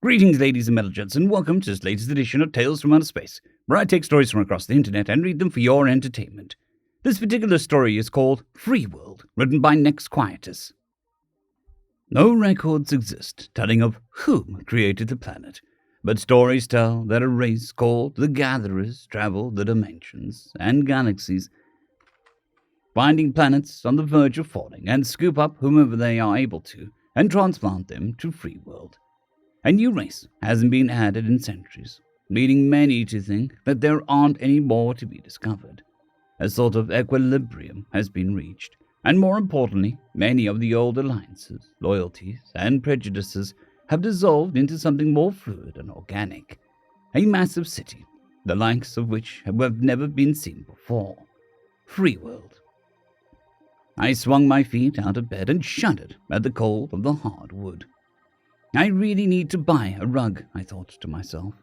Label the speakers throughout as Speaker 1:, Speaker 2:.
Speaker 1: Greetings, ladies and metal-gents, and welcome to this latest edition of Tales from Outer Space, where I take stories from across the internet and read them for your entertainment. This particular story is called Freeworld, written by nexquietus. No records exist telling of whom created the planet, but stories tell that a race called the Gatherers travel the dimensions and galaxies, finding planets on the verge of falling and scoop up whomever they are able to and transplant them to Freeworld. A new race hasn't been added in centuries, leading many to think that there aren't any more to be discovered. A sort of equilibrium has been reached, and more importantly, many of the old alliances, loyalties, and prejudices have dissolved into something more fluid and organic. A massive city, the likes of which have never been seen before. Freeworld. I swung my feet out of bed and shuddered at the cold of the hard wood. I really need to buy a rug, I thought to myself.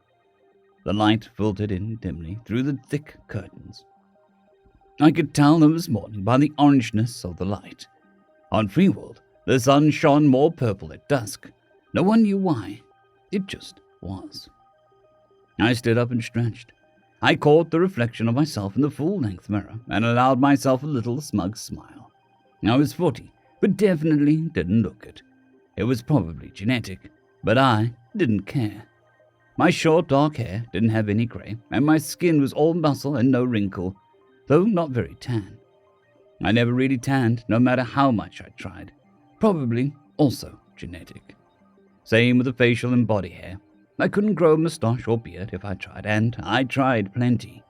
Speaker 1: The light filtered in dimly through the thick curtains. I could tell it was morning by the orangeness of the light. On Freeworld, the sun shone more purple at dusk. No one knew why. It just was. I stood up and stretched. I caught the reflection of myself in the full-length mirror and allowed myself a little smug smile. I was 40, but definitely didn't look it. It was probably genetic, but I didn't care. My short dark hair didn't have any grey, and my skin was all muscle and no wrinkle, though not very tan. I never really tanned, no matter how much I tried. Probably also genetic. Same with the facial and body hair. I couldn't grow a moustache or beard if I tried, and I tried plenty.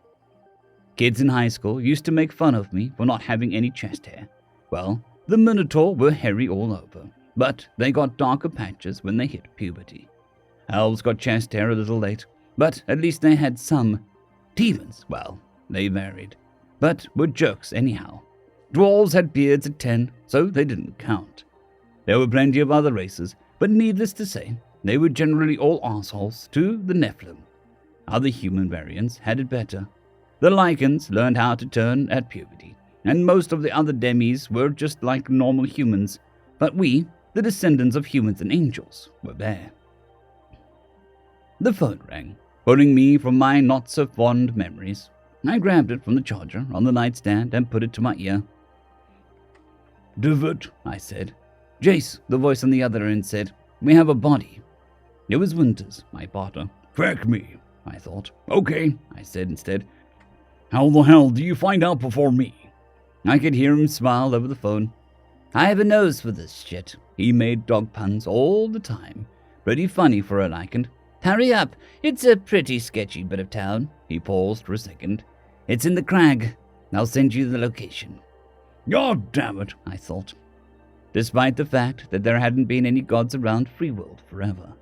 Speaker 1: Kids in high school used to make fun of me for not having any chest hair. Well, the Minotaur were hairy all over, but they got darker patches when they hit puberty. Elves got chest hair a little late, but at least they had some. Demons, well, they varied, but were jerks anyhow. Dwarves had beards at 10, so they didn't count. There were plenty of other races, but needless to say, they were generally all assholes to the Nephilim. Other human variants had it better. The Lycans learned how to turn at puberty, and most of the other demis were just like normal humans, but we, the descendants of humans and angels, were there. The phone rang, pulling me from my not-so-fond memories. I grabbed it from the charger on the nightstand and put it to my ear. "Divot," I said. "Jace," the voice on the other end said. "We have a body." It was Winters, my partner. "Feck me," I thought. "Okay," I said instead. "How the hell do you find out before me?" I could hear him smile over the phone. "I have a nose for this shit." He made dog puns all the time. Pretty funny for a Lycan. "Hurry up, it's a pretty sketchy bit of town." He paused for a second. "It's in the crag. I'll send you the location." God damn it, I thought. Despite the fact that there hadn't been any gods around Freeworld forever.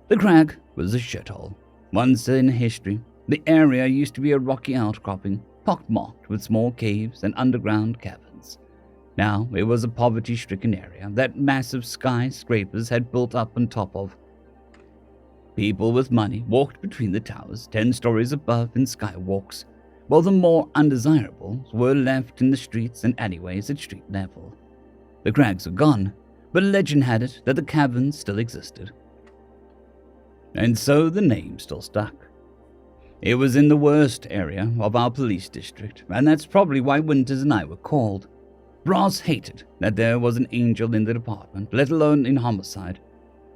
Speaker 1: The crag was a shithole. Once in history, the area used to be a rocky outcropping, pockmarked with small caves and underground caverns. Now it was a poverty-stricken area that massive skyscrapers had built up on top of. People with money walked between the towers 10 stories above in skywalks, while the more undesirables were left in the streets and alleyways at street level. The crags were gone, but legend had it that the caverns still existed. And so the name still stuck. It was in the worst area of our police district, and that's probably why Winters and I were called. Brass hated that there was an angel in the department, let alone in homicide.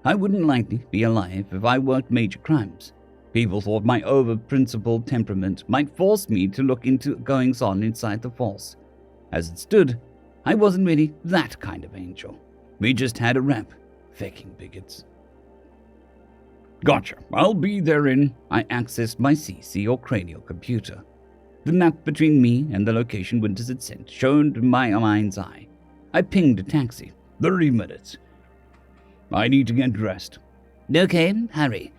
Speaker 1: I wouldn't likely be alive if I worked major crimes. People thought my over-principled temperament might force me to look into goings-on inside the force. As it stood, I wasn't really that kind of angel. We just had a rep, fecking bigots. "Gotcha, I'll be there in..." I accessed my CC or cranial computer. The map between me and the location Winters had sent showed in my mind's eye. I pinged a taxi. 30 minutes. I need to get dressed. "Okay, hurry.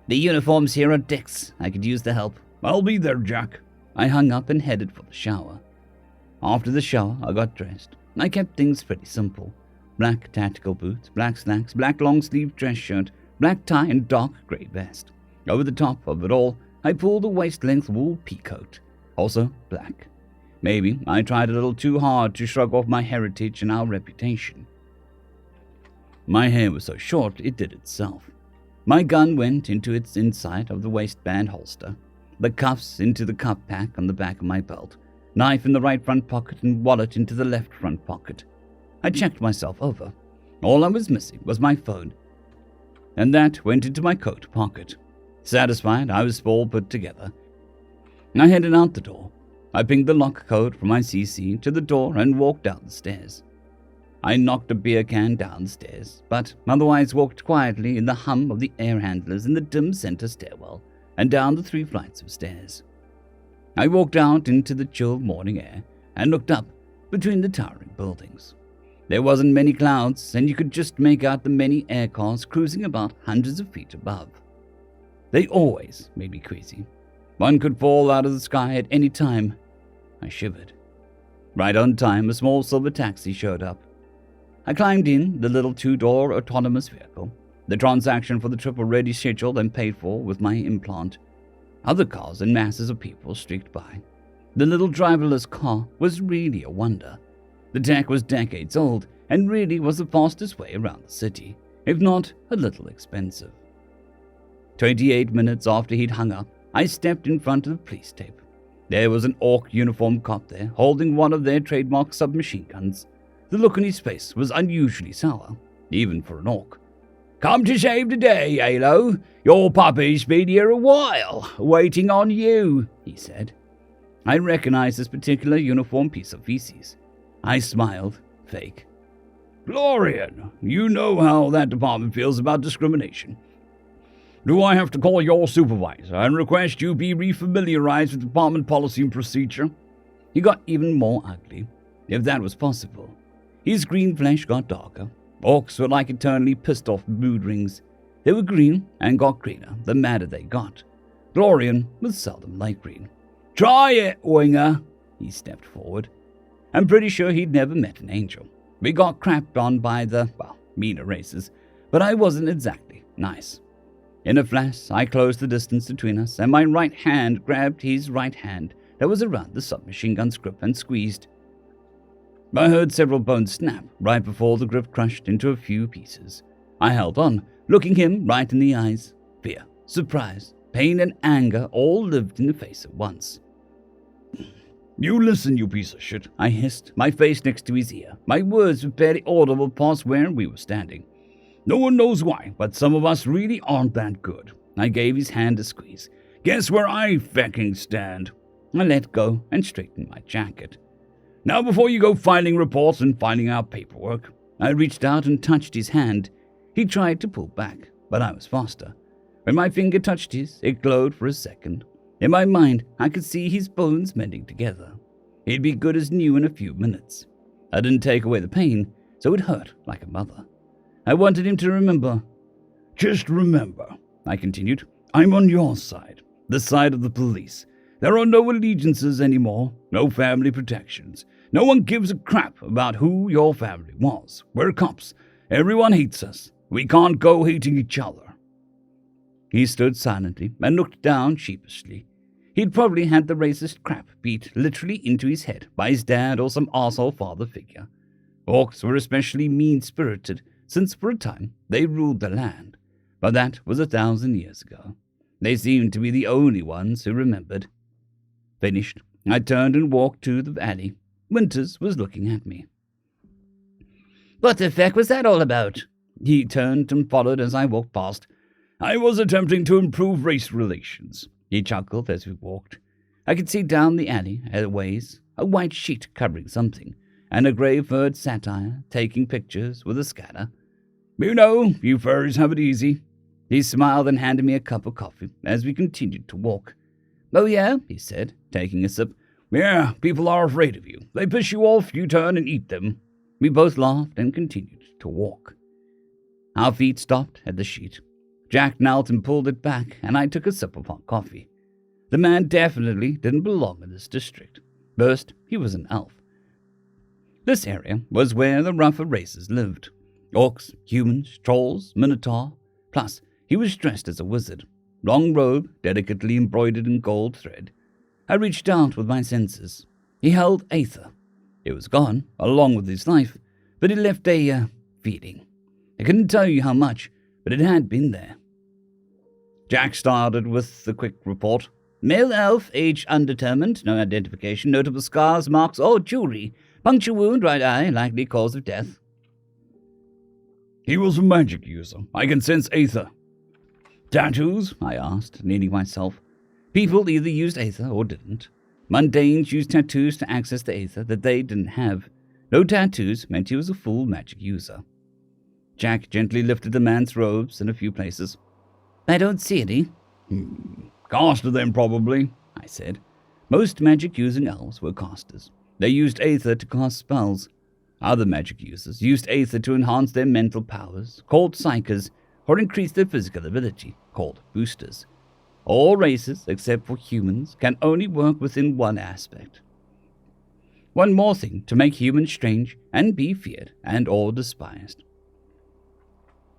Speaker 1: The uniforms here are dicks. I could use the help." "I'll be there, Jack." I hung up and headed for the shower. After the shower, I got dressed. I kept things pretty simple. Black tactical boots, black slacks, black long-sleeve dress shirt, black tie and dark grey vest. Over the top of it all, I pulled a waist-length wool peacoat, also black. Maybe I tried a little too hard to shrug off my heritage and our reputation. My hair was so short it did itself. My gun went into its inside of the waistband holster, the cuffs into the cup pack on the back of my belt, knife in the right front pocket and wallet into the left front pocket. I checked myself over. All I was missing was my phone, and that went into my coat pocket. Satisfied, I was all put together. I headed out the door. I pinged the lock code from my CC to the door and walked down the stairs. I knocked a beer can down the stairs, but otherwise walked quietly in the hum of the air handlers in the dim center stairwell and down the 3 flights of stairs. I walked out into the chill morning air and looked up between the towering buildings. There wasn't many clouds, and you could just make out the many air cars cruising about hundreds of feet above. They always made me queasy. One could fall out of the sky at any time. I shivered. Right on time, a small silver taxi showed up. I climbed in the little 2-door autonomous vehicle. The transaction for the trip already scheduled and paid for with my implant. Other cars and masses of people streaked by. The little driverless car was really a wonder. The tech was decades old and really was the fastest way around the city, if not a little expensive. 28 minutes after he'd hung up, I stepped in front of the police tape. There was an Orc uniformed cop there, holding one of their trademark submachine guns. The look on his face was unusually sour, even for an Orc. "Come to save the day, Halo. Your puppy's been here a while, waiting on you," he said. I recognized this particular uniformed piece of feces. I smiled, fake. "Glorian, you know how that department feels about discrimination. Do I have to call your supervisor and request you be refamiliarized with department policy and procedure?" He got even more ugly, if that was possible. His green flesh got darker. Orcs were like eternally pissed-off mood rings. They were green and got greener the madder they got. Glorian was seldom light green. "Try it, Winger." He stepped forward. I'm pretty sure he'd never met an angel. We got crapped on by the, meaner races, but I wasn't exactly nice. In a flash, I closed the distance between us, and my right hand grabbed his right hand that was around the submachine gun's grip and squeezed. I heard several bones snap right before the grip crushed into a few pieces. I held on, looking him right in the eyes. Fear, surprise, pain, and anger all lived in the face at once. "You listen, you piece of shit," I hissed, my face next to his ear. My words were barely audible past where we were standing. "No one knows why, but some of us really aren't that good." I gave his hand a squeeze. "Guess where I fecking stand?" I let go and straightened my jacket. "Now before you go filing reports and finding out paperwork." I reached out and touched his hand. He tried to pull back, but I was faster. When my finger touched his, it glowed for a second. In my mind, I could see his bones mending together. He'd be good as new in a few minutes. I didn't take away the pain, so it hurt like a mother. I wanted him to remember. "Just remember," I continued, "I'm on your side, the side of the police. There are no allegiances anymore, no family protections. No one gives a crap about who your family was. We're cops. Everyone hates us. We can't go hating each other." He stood silently and looked down sheepishly. He'd probably had the racist crap beat literally into his head by his dad or some arsehole father figure. Orcs were especially mean-spirited, since for a time they ruled the land. But that was 1,000 years ago. They seemed to be the only ones who remembered. Finished, I turned and walked to the alley. Winters was looking at me. "What the feck was that all about?" He turned and followed as I walked past. "I was attempting to improve race relations," he chuckled as we walked. I could see down the alley, a ways, a white sheet covering something, and a grey-furred satyr taking pictures with a scanner. "You know, you furries have it easy." He smiled and handed me a cup of coffee as we continued to walk. "Oh yeah?" he said, taking a sip. "Yeah, people are afraid of you. They piss you off, you turn and eat them." We both laughed and continued to walk. Our feet stopped at the sheet. Jack knelt and pulled it back, and I took a sip of hot coffee. The man definitely didn't belong in this district. First, he was an elf. This area was where the rougher races lived. Orcs, humans, trolls, minotaur. Plus, he was dressed as a wizard. Long robe, delicately embroidered in gold thread. I reached out with my senses. He held Aether. It was gone, along with his life, but it left a feeling. I couldn't tell you how much, but it had been there. Jack started with the quick report. Male elf, age undetermined, no identification, notable scars, marks, or jewelry. Puncture wound, right eye, likely cause of death.
Speaker 2: He was a magic user. I can sense aether.
Speaker 1: Tattoos? I asked, leaning myself. People either used aether or didn't. Mundanes used tattoos to access the aether that they didn't have. No tattoos meant he was a full magic user. Jack gently lifted the man's robes in a few places. I don't see any.
Speaker 2: Caster then, probably,
Speaker 1: I said. Most magic-using elves were casters. They used aether to cast spells. Other magic users used aether to enhance their mental powers, called psychers, or increase their physical ability, called boosters. All races, except for humans, can only work within one aspect. One more thing to make humans strange and be feared and or despised.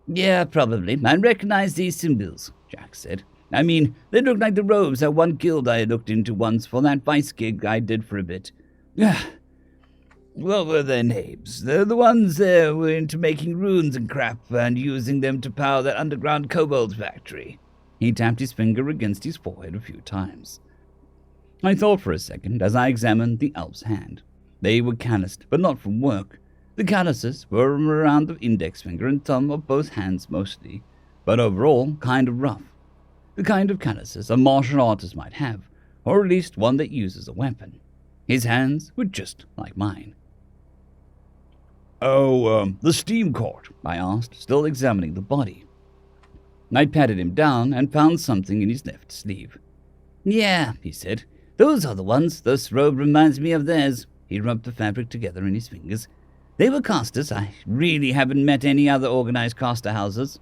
Speaker 1: Yeah, probably. I recognize these symbols, Jack said. I mean, they look like the robes that one guild I looked into once for that vice gig I did for a bit. What were their names? They're the ones that were into making runes and crap and using them to power that underground kobold factory. He tapped his finger against his forehead a few times. I thought for a second as I examined the elf's hand. They were calloused, but not from work. The calluses were around the index finger and thumb of both hands mostly, but overall kind of rough. The kind of calluses a martial artist might have, or at least one that uses a weapon. His hands were just like mine.
Speaker 2: The steam court?
Speaker 1: I asked, still examining the body. I patted him down and found something in his left sleeve. Yeah, he said. Those are the ones. This robe reminds me of theirs. He rubbed the fabric together in his fingers. They were casters. I really haven't met any other organized caster houses.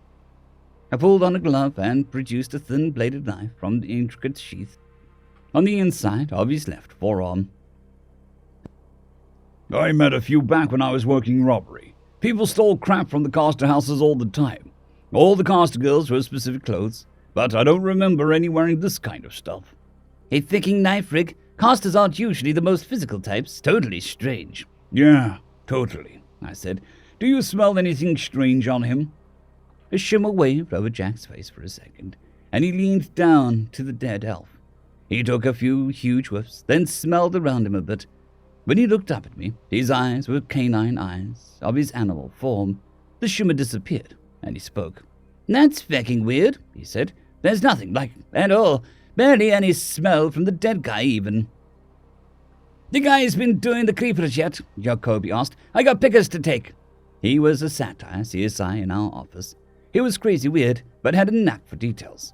Speaker 1: I pulled on a glove and produced a thin-bladed knife from the intricate sheath on the inside of his left forearm.
Speaker 2: I met a few back when I was working robbery. People stole crap from the caster houses all the time. All the caster girls wore specific clothes, but I don't remember any wearing this kind of stuff.
Speaker 1: A ficking knife rig. Casters aren't usually the most physical types. Totally strange.
Speaker 2: Yeah, totally, I said. Do you smell anything strange on him?
Speaker 1: A shimmer waved over Jack's face for a second, and he leaned down to the dead elf. He took a few huge whiffs, then smelled around him a bit. When he looked up at me, his eyes were canine eyes of his animal form. The shimmer disappeared, and he spoke. That's fecking weird, he said. There's nothing like at all. Barely any smell from the dead guy, even. The guy's been doing the creepers yet? Jacoby asked. I got pickers to take. He was a satire CSI in our office. He was crazy weird, but had a knack for details.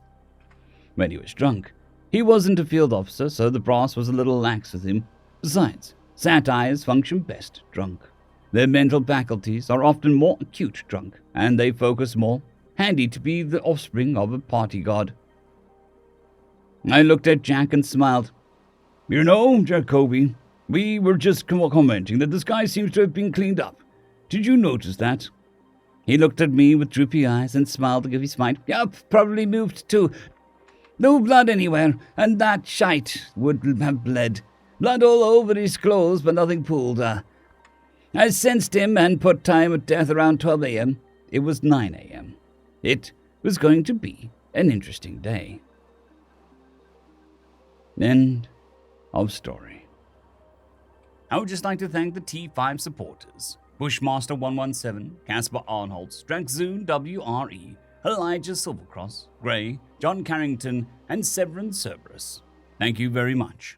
Speaker 1: When he was drunk, he wasn't a field officer, so the brass was a little lax with him. Besides, satires function best drunk. Their mental faculties are often more acute drunk, and they focus more, handy to be the offspring of a party god. I looked at Jack and smiled.
Speaker 2: You know, Jacoby, we were just commenting that this guy seems to have been cleaned up. Did you notice that?
Speaker 1: He looked at me with droopy eyes and smiled to give his mind. Yup, probably moved too. No blood anywhere, and that shite would have bled. Blood all over his clothes, but nothing pooled. I sensed him and put time of death around 12 a.m. It was 9 a.m. It was going to be an interesting day. End of story. I would just like to thank the T5 supporters. Bushmaster 117, Casper Arnholtz, Draxzoon WRE, Elijah Silvercross, Gray, John Carrington, and Severin Cerberus. Thank you very much.